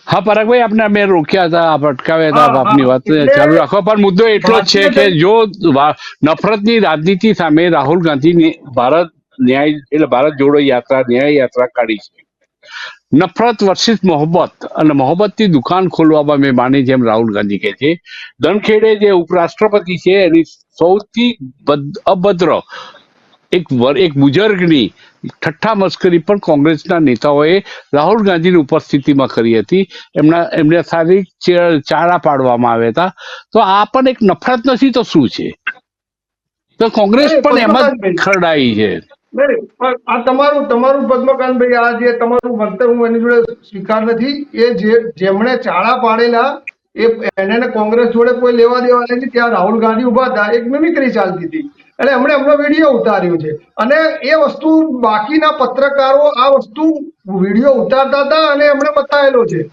હા પરાગભાઈ, આપને મેં રોક્યા હતા, આપ અટકાવ્યા હતા, હા આપની હા વાત એટલે ચાલુ રાખો, પણ મુદ્દો એટલો જ છે કે ભારતીય જો નફરતની રાજનીતિ સામે રાહુલ ગાંધી ભારત ન્યાય એટલે ભારત જોડો યાત્રા ન્યાય યાત્રા કાઢી છે. નફરત વર્સિસ મોહબ્બત અને મોહબ્બતની દુકાન ખોલવામાં મેં માની, જેમ રાહુલ ગાંધી કહે છે. ધનખેડે જે ઉપરાષ્ટ્રપતિ છે એની સૌથી અભદ્ર એક બુજર્ગની ઠઠ્ઠા મસ્કરી પણ કોંગ્રેસના નેતાઓએ રાહુલ ગાંધીની ઉપસ્થિતિમાં કરી હતી. એમને શારીરિક ચારા પાડવામાં આવ્યા હતા. તો આ પણ એક નફરત નથી તો શું છે? તો કોંગ્રેસ પણ એમ જ પદ્મકાંતભાઈ ખરડાઈ છે. નહીં પણ આ તમારું તમારું પદ્મકાંતભાઈ, આ જે તમારું મંતવ્ય હું એની જોડે સ્વીકાર નથી. એ જેમણે ચાળા પાડેલા એને કોંગ્રેસ જોડે કોઈ લેવા દેવા નથી. ત્યાં રાહુલ ગાંધી ઉભા હતા, એક મિમિક્રી ચાલતી હતી એટલે એમણે એમનો વિડીયો ઉતાર્યો છે. અને એ વસ્તુ બાકીના પત્રકારો આ વસ્તુ વિડીયો ઉતારતા હતા અને એમણે બતાવેલો છે.